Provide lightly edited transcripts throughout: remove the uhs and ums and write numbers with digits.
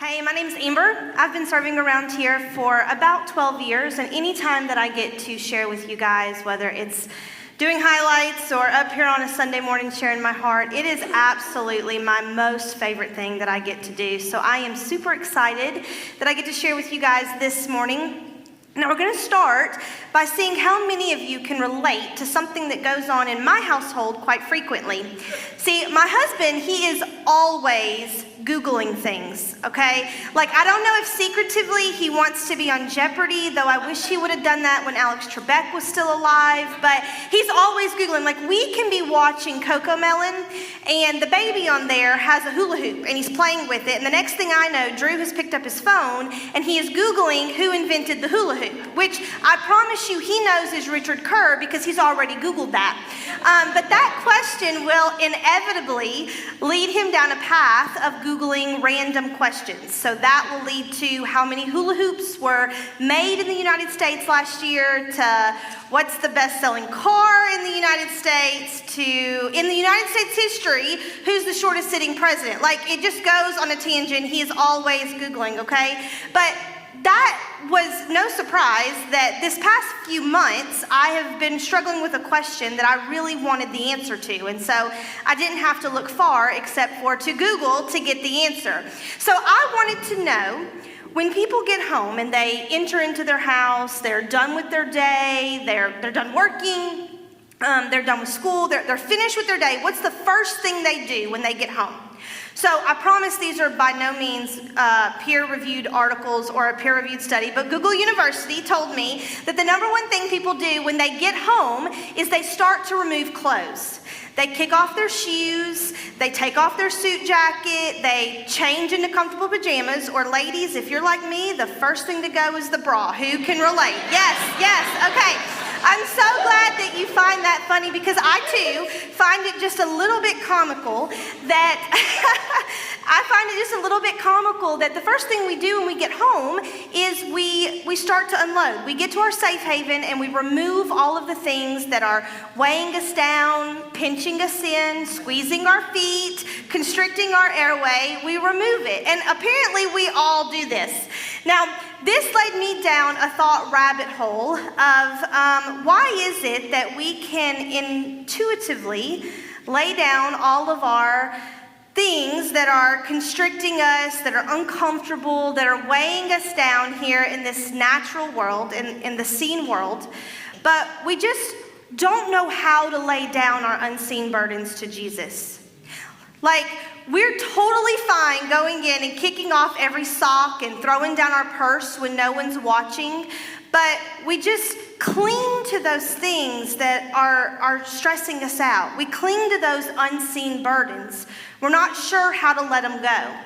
Hey, my name's Amber. I've been serving around here for about 12 years, and anytime that I get to share with you guys, whether it's doing highlights or up here on a Sunday morning sharing my heart, it is absolutely my most favorite thing that I get to do. So I am super excited that I get to share with you guys this morning. Now we're going to start by seeing how many of you can relate to something that goes on in my household quite frequently. See, my husband, he is always Googling things, okay? Like, I don't know if secretively he wants to be on Jeopardy, though I wish he would have done that when Alex Trebek was still alive, but he's always Googling. Like, we can be watching Coco Melon, and the baby on there has a hula hoop, and he's playing with it, and the next thing I know, Drew has picked up his phone, and he is Googling who invented the hula hoop, which I promise you he knows is Richard Kerr because he's already Googled that. But that question will inevitably lead him down a path of Googling random questions. So that will lead to how many hula hoops were made in the United States last year, to what's the best-selling car in the United States, to, in the United States history, who's the shortest sitting president. Like, it just goes on a tangent. He is always Googling, okay? But that was no surprise that this past few months, I have been struggling with a question that I really wanted the answer to. And so I didn't have to look far except for to Google to get the answer. So I wanted to know, when people get home and they enter into their house, they're done with their day, they're done working, they're done with school, they're finished with their day, what's the first thing they do when they get home? So I promise these are by no means peer-reviewed articles or a peer-reviewed study, but Google University told me that the number one thing people do when they get home is they start to remove clothes. They kick off their shoes, they take off their suit jacket, they change into comfortable pajamas, or ladies, if you're like me, the first thing to go is the bra. Who can relate? Yes, okay. I'm so glad that you find that funny, because I too find it just a little bit comical that the first thing we do when we get home is we start to unload. We get to our safe haven and we remove all of the things that are weighing us down, pinching us in, squeezing our feet, constricting our airway. We remove it. And apparently we all do this. Now, this led me down a thought rabbit hole of why is it that we can intuitively lay down all of our things that are constricting us, that are uncomfortable, that are weighing us down here in this natural world, in the seen world, but we just don't know how to lay down our unseen burdens to Jesus. Like, we're totally fine going in and kicking off every sock and throwing down our purse when no one's watching, but we just cling to those things that are stressing us out. We cling to those unseen burdens. We're not sure how to let them go.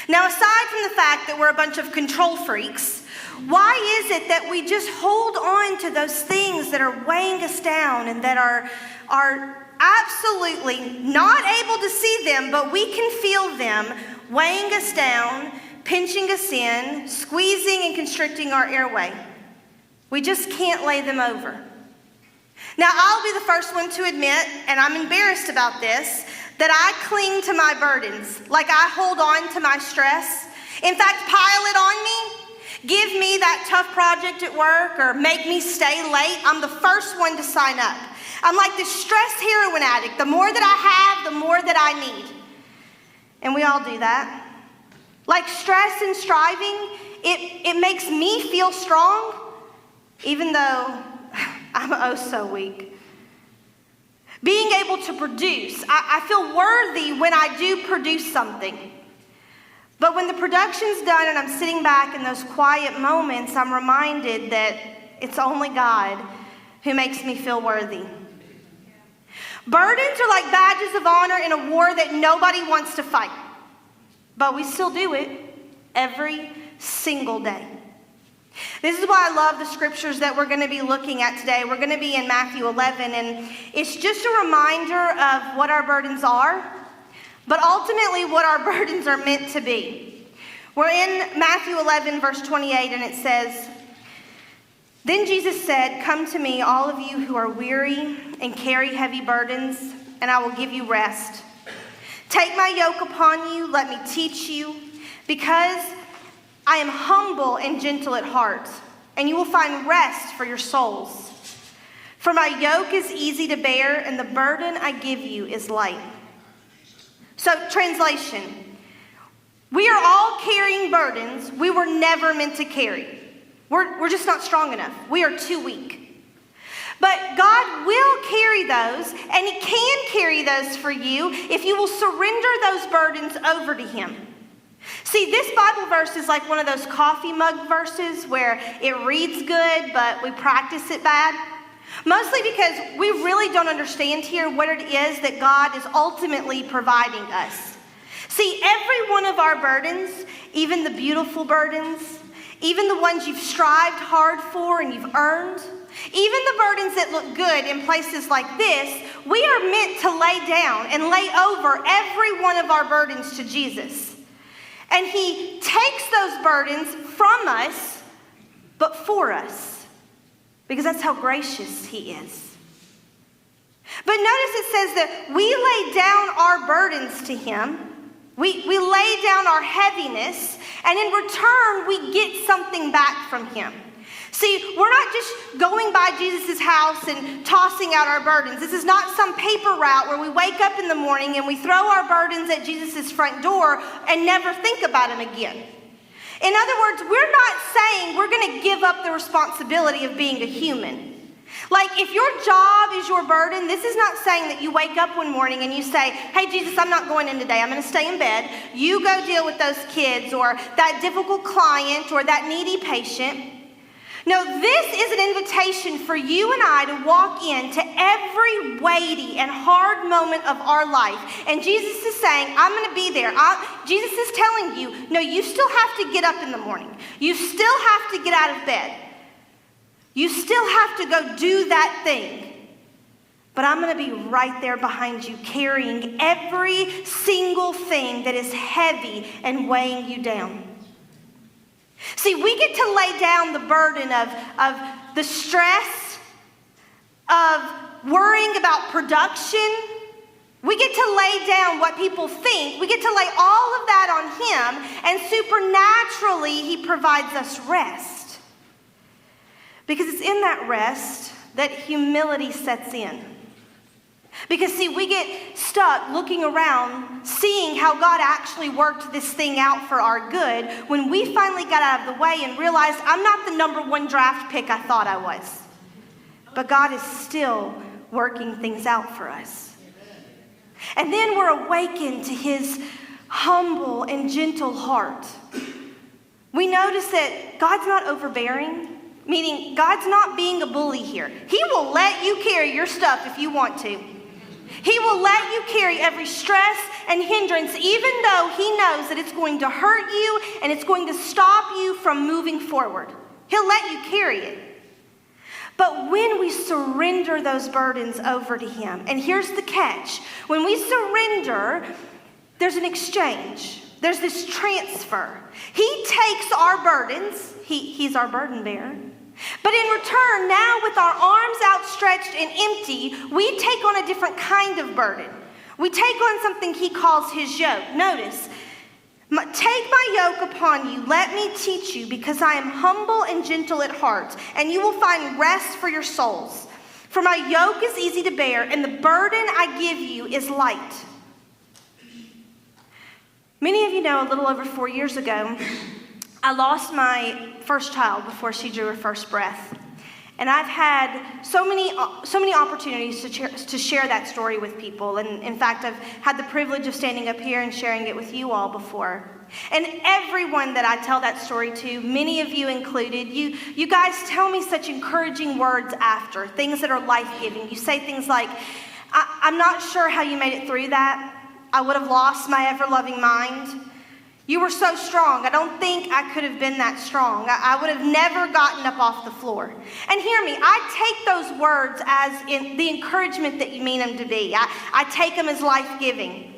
Now, aside from the fact that we're a bunch of control freaks, why is it that we just hold on to those things that are weighing us down and that are absolutely not able to see them, but we can feel them weighing us down, pinching us in, squeezing and constricting our airway? We just can't lay them over. Now, I'll be the first one to admit, and I'm embarrassed about this, that I cling to my burdens. Like, I hold on to my stress. In fact, pile it on me. Give me that tough project at work or make me stay late. I'm the first one to sign up. I'm like the stress heroin addict. The more that I have, the more that I need. And we all do that. Like, stress and striving, it makes me feel strong, even though I'm oh so weak. Being able to produce, I feel worthy when I do produce something. But when the production's done and I'm sitting back in those quiet moments, I'm reminded that it's only God who makes me feel worthy. Burdens are like badges of honor in a war that nobody wants to fight. But we still do it every single day. This is why I love the scriptures that we're going to be looking at today. We're going to be in Matthew 11, and it's just a reminder of what our burdens are, but ultimately what our burdens are meant to be. We're in Matthew 11, verse 28, and it says, "Then Jesus said, 'Come to me, all of you who are weary and carry heavy burdens, and I will give you rest. Take my yoke upon you, let me teach you, because I am humble and gentle at heart, and you will find rest for your souls. For my yoke is easy to bear, and the burden I give you is light. So, translation. We are all carrying burdens we were never meant to carry. We're just not strong enough. We are too weak. But God will carry those, and He can carry those for you if you will surrender those burdens over to Him. See, this Bible verse is like one of those coffee mug verses where it reads good, but we practice it bad. Mostly because we really don't understand here what it is that God is ultimately providing us. See, every one of our burdens, even the beautiful burdens, even the ones you've strived hard for and you've earned, even the burdens that look good in places like this, we are meant to lay down and lay over every one of our burdens to Jesus. And He takes those burdens from us, but for us, because that's how gracious He is. But notice it says that we lay down our burdens to Him. We lay down our heaviness, and in return, we get something back from Him. See, we're not just going by Jesus' house and tossing out our burdens. This is not some paper route where we wake up in the morning and we throw our burdens at Jesus' front door and never think about Him again. In other words, we're not saying we're going to give up the responsibility of being a human. Like, if your job is your burden, this is not saying that you wake up one morning and you say, hey, Jesus, I'm not going in today. I'm going to stay in bed. You go deal with those kids or that difficult client or that needy patient. No, this is an invitation for you and I to walk into every weighty and hard moment of our life. And Jesus is saying, I'm going to be there. Jesus is telling you, no, you still have to get up in the morning. You still have to get out of bed. You still have to go do that thing. But I'm going to be right there behind you, carrying every single thing that is heavy and weighing you down. See, we get to lay down the burden of the stress, of worrying about production. We get to lay down what people think. We get to lay all of that on Him, and supernaturally, He provides us rest. Because it's in that rest that humility sets in. Because, see, we get stuck looking around, seeing how God actually worked this thing out for our good, when we finally got out of the way and realized I'm not the number one draft pick I thought I was. But God is still working things out for us. And then we're awakened to His humble and gentle heart. We notice that God's not overbearing, meaning God's not being a bully here. He will let you carry your stuff if you want to. He will let you carry every stress and hindrance, even though He knows that it's going to hurt you and it's going to stop you from moving forward. He'll let you carry it. But when we surrender those burdens over to Him, and here's the catch, when we surrender, there's an exchange. There's this transfer. He takes our burdens. He's our burden bearer. But in return, now with our arms outstretched and empty, we take on a different kind of burden. We take on something He calls His yoke. Notice, take my yoke upon you, let me teach you, because I am humble and gentle at heart, and you will find rest for your souls. For my yoke is easy to bear, and the burden I give you is light. Many of you know a little over 4 years ago, I lost my first child before she drew her first breath. And I've had so many opportunities to share that story with people. And in fact, I've had the privilege of standing up here and sharing it with you all before. And everyone that I tell that story to, many of you included, you guys tell me such encouraging words after, things that are life-giving. You say things like, I'm not sure how you made it through that. I would have lost my ever-loving mind. You were so strong. I don't think I could have been that strong. I would have never gotten up off the floor. And hear me, I take those words as in the encouragement that you mean them to be. I take them as life-giving.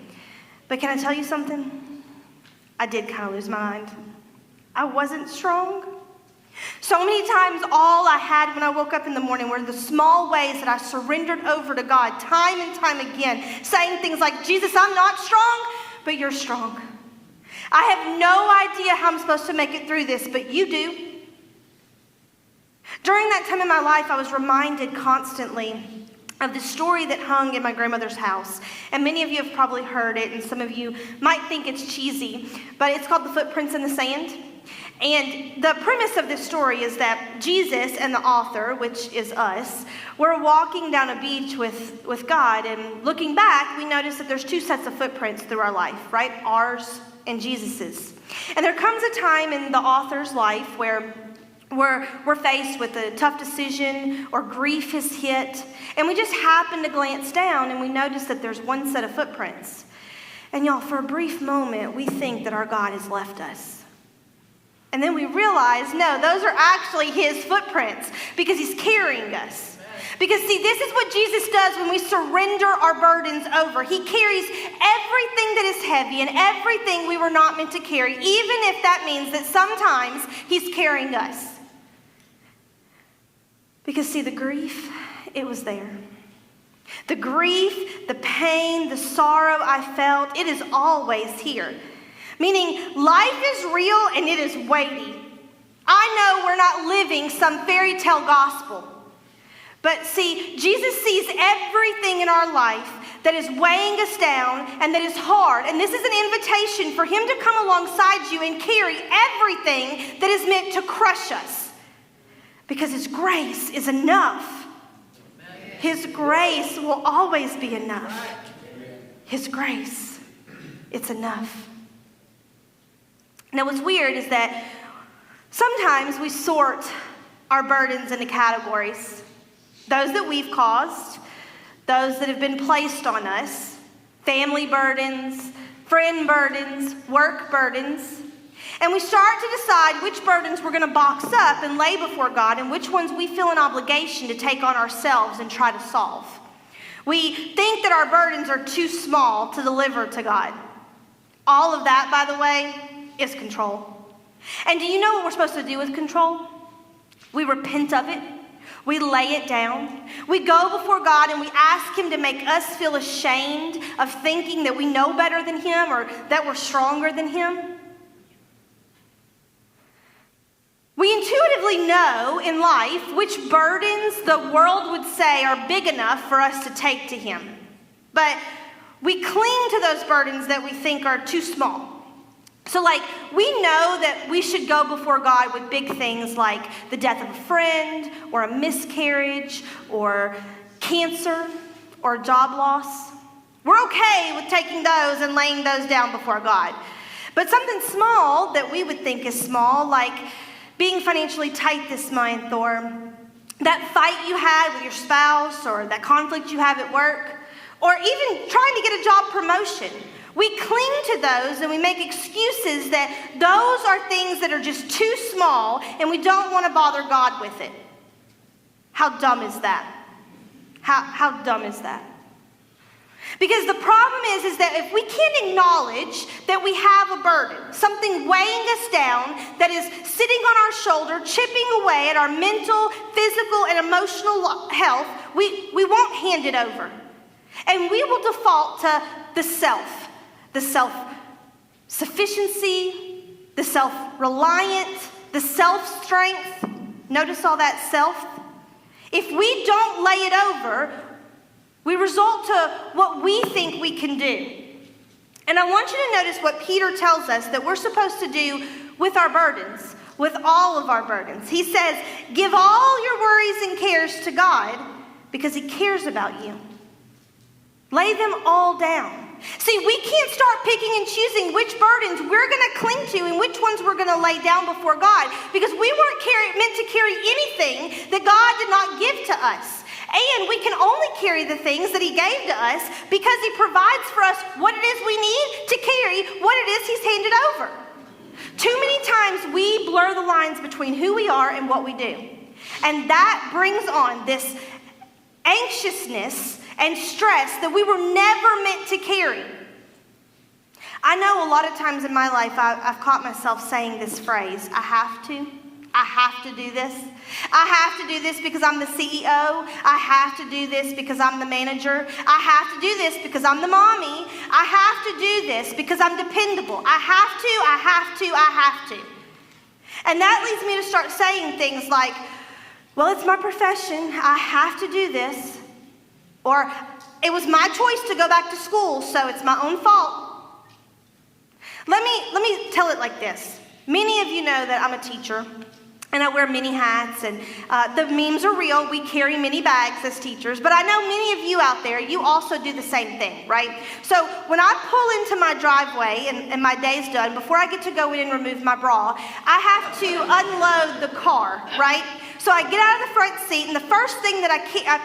But can I tell you something? I did kind of lose my mind. I wasn't strong. So many times all I had when I woke up in the morning were the small ways that I surrendered over to God time and time again, saying things like, Jesus, I'm not strong, but you're strong. I have no idea how I'm supposed to make it through this, but you do. During that time in my life, I was reminded constantly of the story that hung in my grandmother's house. And many of you have probably heard it, and some of you might think it's cheesy, but it's called The Footprints in the Sand. And the premise of this story is that Jesus and the author, which is us, we're walking down a beach with God, and looking back, we notice that there's two sets of footprints through our life, right? Ours and Jesus's. And there comes a time in the author's life where we're faced with a tough decision or grief has hit, and we just happen to glance down and we notice that there's one set of footprints. And y'all, for a brief moment, we think that our God has left us. And then we realize, no, those are actually his footprints because he's carrying us. Because see, this is what Jesus does when we surrender our burdens over. He carries everything that is heavy and everything we were not meant to carry, even if that means that sometimes he's carrying us. Because see, the grief, it was there. The grief, the pain, the sorrow I felt, it is always here. Meaning life is real and it is weighty. I know we're not living some fairy tale gospel. But see, Jesus sees everything in our life that is weighing us down and that is hard. And this is an invitation for him to come alongside you and carry everything that is meant to crush us. Because his grace is enough. His grace will always be enough. His grace, it's enough. Now what's weird is that sometimes we sort our burdens into categories. Those that we've caused, those that have been placed on us, family burdens, friend burdens, work burdens. And we start to decide which burdens we're going to box up and lay before God and which ones we feel an obligation to take on ourselves and try to solve. We think that our burdens are too small to deliver to God. All of that, by the way, is control. And do you know what we're supposed to do with control? We repent of it. We lay it down. We go before God and we ask him to make us feel ashamed of thinking that we know better than him or that we're stronger than him. We intuitively know in life which burdens the world would say are big enough for us to take to him. But we cling to those burdens that we think are too small. So we know that we should go before God with big things like the death of a friend or a miscarriage or cancer or job loss. We're okay with taking those and laying those down before God. But something small that we would think is small, like being financially tight this month, or that fight you had with your spouse, or that conflict you have at work, or even trying to get a job promotion. We cling to those and we make excuses that those are things that are just too small and we don't want to bother God with it. How dumb is that? How dumb is that? Because the problem is that if we can't acknowledge that we have a burden, something weighing us down that is sitting on our shoulder, chipping away at our mental, physical, and emotional health, we won't hand it over. And we will default to the self-sufficiency, the self-reliant, the self-strength. Notice all that self. If we don't lay it over, we result to what we think we can do. And I want you to notice what Peter tells us that we're supposed to do with our burdens, with all of our burdens. He says, give all your worries and cares to God because he cares about you. Lay them all down. See, we can't start picking and choosing which burdens we're going to cling to and which ones we're going to lay down before God, because we weren't meant to carry anything that God did not give to us. And we can only carry the things that he gave to us because he provides for us what it is we need to carry what it is he's handed over. Too many times we blur the lines between who we are and what we do. And that brings on this anxiousness and stress that we were never meant to carry. I know a lot of times in my life I've caught myself saying this phrase, I have to do this. I have to do this because I'm the CEO. I have to do this because I'm the manager. I have to do this because I'm the mommy. I have to do this because I'm dependable. I have to. And that leads me to start saying things like, well, it's my profession. I have to do this. Or it was my choice to go back to school, so it's my own fault. Let me tell it like this. Many of you know that I'm a teacher, and I wear many hats, and the memes are real. We carry many bags as teachers, but I know many of you out there, you also do the same thing, right? So when I pull into my driveway and my day's done, before I get to go in and remove my bra, I have to unload the car, right? So I get out of the front seat, and the first thing that I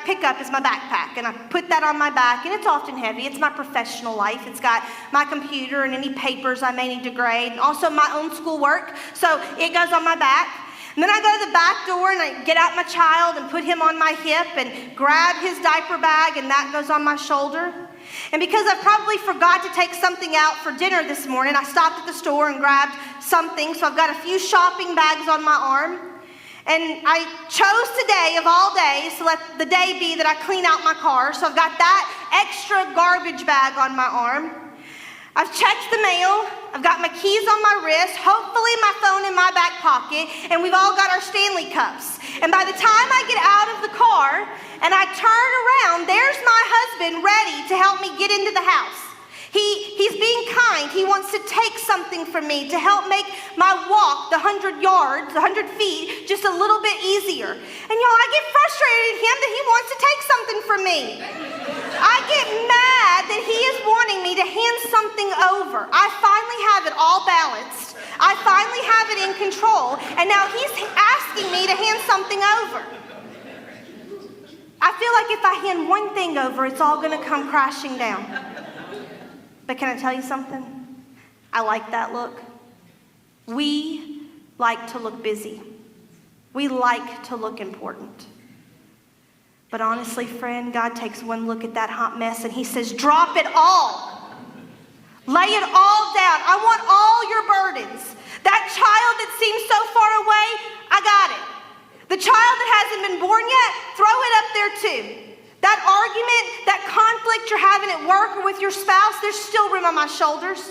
pick up is my backpack, and I put that on my back, and it's often heavy. It's my professional life. It's got my computer and any papers I may need to grade, and also my own schoolwork, so it goes on my back. And then I go to the back door, and I get out my child and put him on my hip and grab his diaper bag, and that goes on my shoulder. And because I probably forgot to take something out for dinner this morning, I stopped at the store and grabbed something, so I've got a few shopping bags on my arm. And I chose today of all days to let the day be that I clean out my car. So I've got that extra garbage bag on my arm. I've checked the mail. I've got my keys on my wrist, hopefully my phone in my back pocket, and we've all got our Stanley cups. And by the time I get out of the car and I turn around, there's my husband ready to help me get into the house. He's being kind. He wants to take something from me to help make my walk, the 100 yards, the 100 feet, just a little bit easier. And y'all, I get frustrated at him that he wants to take something from me. I get mad that he is wanting me to hand something over. I finally have it all balanced. I finally have it in control. And now he's asking me to hand something over. I feel like if I hand one thing over, it's all going to come crashing down. But can I tell you something? I like that look. We like to look busy. We like to look important. But honestly, friend, God takes one look at that hot mess and he says, drop it all. Lay it all down. I want all your burdens. That child that seems so far away, I got it. The child that hasn't been born yet, throw it up there too. That argument, that conflict you're having at work or with your spouse, there's still room on my shoulders.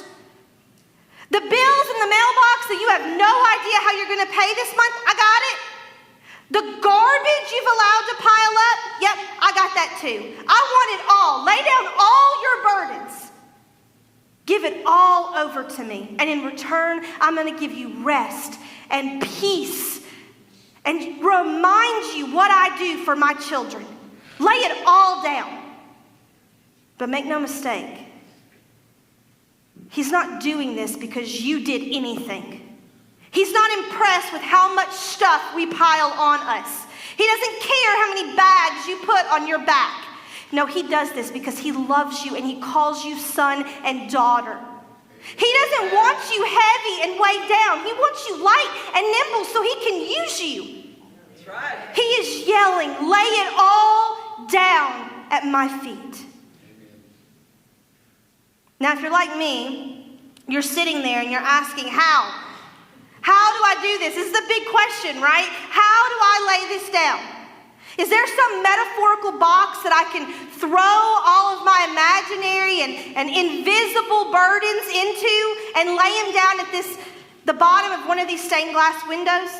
The bills in the mailbox that you have no idea how you're going to pay this month, I got it. The garbage you've allowed to pile up, yep, I got that too. I want it all. Lay down all your burdens. Give it all over to me. And in return, I'm going to give you rest and peace and remind you what I do for my children. Lay it all down. But make no mistake, he's not doing this because you did anything. He's not impressed with how much stuff we pile on us. He doesn't care how many bags you put on your back. No, he does this because he loves you and he calls you son and daughter. He doesn't want you heavy and weighed down. He wants you light and nimble so he can use you. That's right. He is yelling, lay it all down at my feet. Now, if you're like me, you're sitting there and you're asking, how? How do I do this? This is the big question, right? How do I lay this down? Is there some metaphorical box that I can throw all of my imaginary and invisible burdens into and lay them down at the bottom of one of these stained glass windows?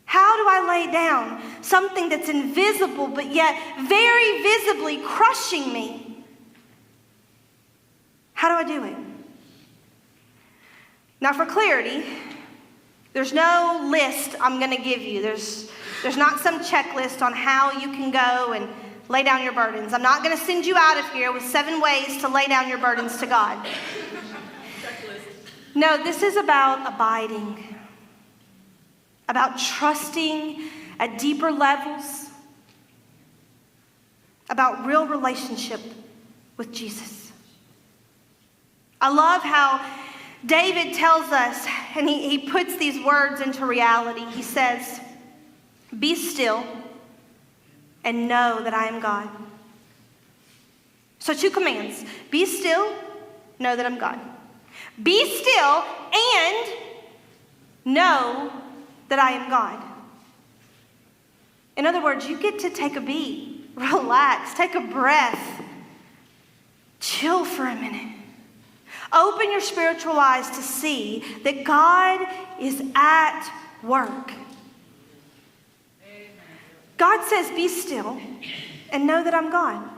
How do I lay down something that's invisible but yet very visibly crushing me? How do I do it? Now, for clarity, there's no list I'm going to give you. There's not some checklist on how you can go and lay down your burdens. I'm not going to send you out of here with 7 ways to lay down your burdens to God. No, this is about abiding. About trusting at deeper levels, about real relationship with Jesus. I love how David tells us, and he puts these words into reality. He says, be still and know that I am God. So 2 commands. Be still, know that I'm God. Be still and know that I am God. In other words, you get to take a beat, relax, take a breath, chill for a minute. Open your spiritual eyes to see that God is at work. God says, be still and know that I'm God.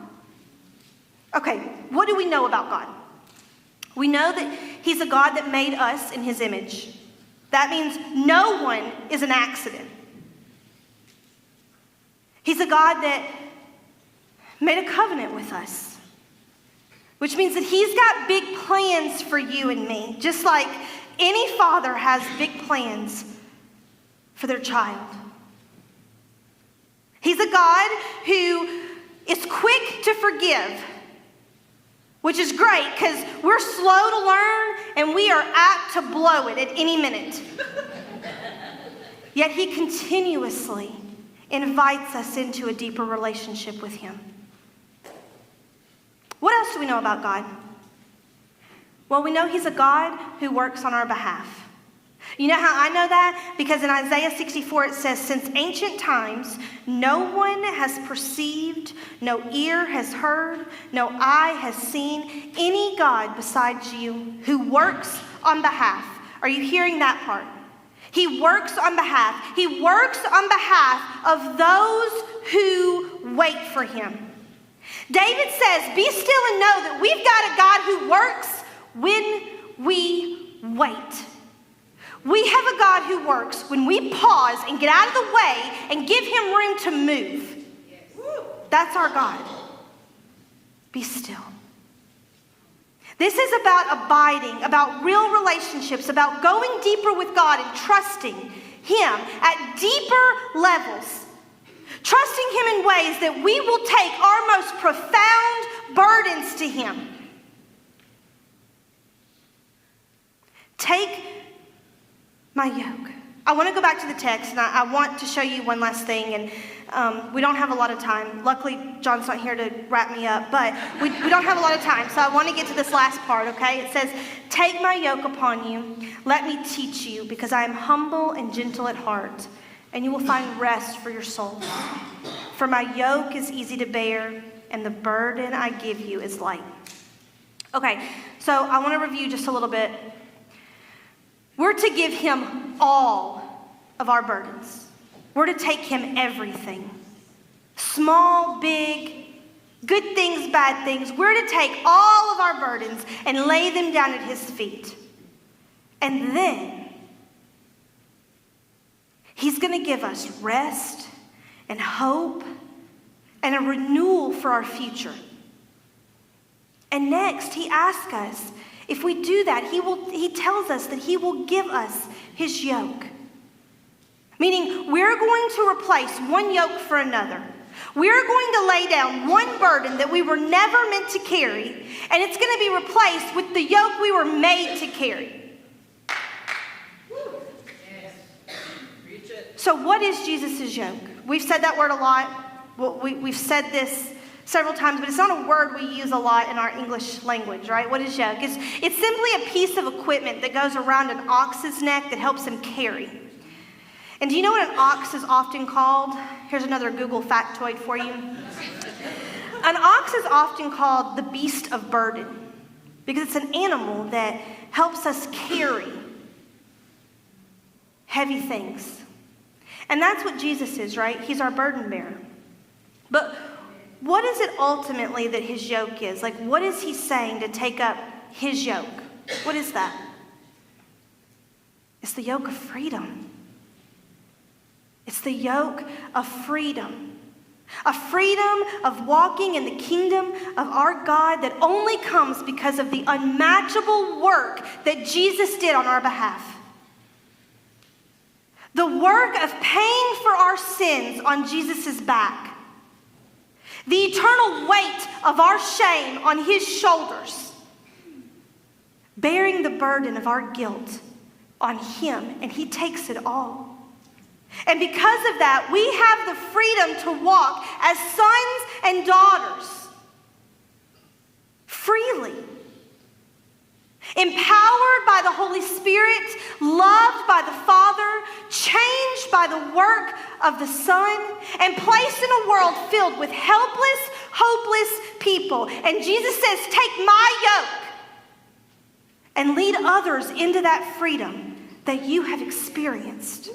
Okay, what do we know about God? We know that he's a God that made us in his image. That means no one is an accident. He's a God that made a covenant with us, which means that he's got big plans for you and me, just like any father has big plans for their child. He's a God who is quick to forgive, which is great because we're slow to learn and we are apt to blow it at any minute. Yet he continuously invites us into a deeper relationship with him. What else do we know about God? Well, we know he's a God who works on our behalf. You know how I know that? Because in Isaiah 64 it says, since ancient times, no one has perceived, no ear has heard, no eye has seen any God besides you who works on behalf. Are you hearing that part? He works on behalf. He works on behalf of those who wait for him. David says, be still and know that we've got a God who works when we wait. We have a God who works when we pause and get out of the way and give him room to move. That's our God. Be still. This is about abiding, about real relationships, about going deeper with God and trusting him at deeper levels. Trusting him in ways that we will take our most profound burdens to him. Take my yoke. I want to go back to the text, and I want to show you one last thing, and we don't have a lot of time. Luckily, John's not here to wrap me up, but we don't have a lot of time, so I want to get to this last part, okay? It says, take my yoke upon you, let me teach you, because I am humble and gentle at heart, and you will find rest for your souls. For my yoke is easy to bear, and the burden I give you is light. Okay, so I want to review just a little bit. We're to give him all of our burdens. We're to take him everything. Small, big, good things, bad things. We're to take all of our burdens and lay them down at his feet. And then he's going to give us rest and hope and a renewal for our future. And next, he asks us, if we do that, he tells us that he will give us his yoke. Meaning, we're going to replace one yoke for another. We're going to lay down one burden that we were never meant to carry, and it's going to be replaced with the yoke we were made to carry. So what is Jesus' yoke? We've said that word a lot. Well, we've said this several times, but it's not a word we use a lot in our English language, right? What is yoke? It's simply a piece of equipment that goes around an ox's neck that helps him carry. And do you know what an ox is often called? Here's another Google factoid for you. An ox is often called the beast of burden because it's an animal that helps us carry heavy things. And that's what Jesus is, right? He's our burden bearer. But what is it ultimately that his yoke is? Like, what is he saying to take up his yoke? What is that? It's the yoke of freedom. It's the yoke of freedom. A freedom of walking in the kingdom of our God that only comes because of the unmatchable work that Jesus did on our behalf. The work of paying for our sins on Jesus' back. The eternal weight of our shame on his shoulders. Bearing the burden of our guilt on him, and he takes it all. And because of that, we have the freedom to walk as sons and daughters freely. Empowered by the Holy Spirit, loved by the Father, changed by the work of the Son, and placed in a world filled with helpless, hopeless people. And Jesus says, take my yoke and lead others into that freedom that you have experienced.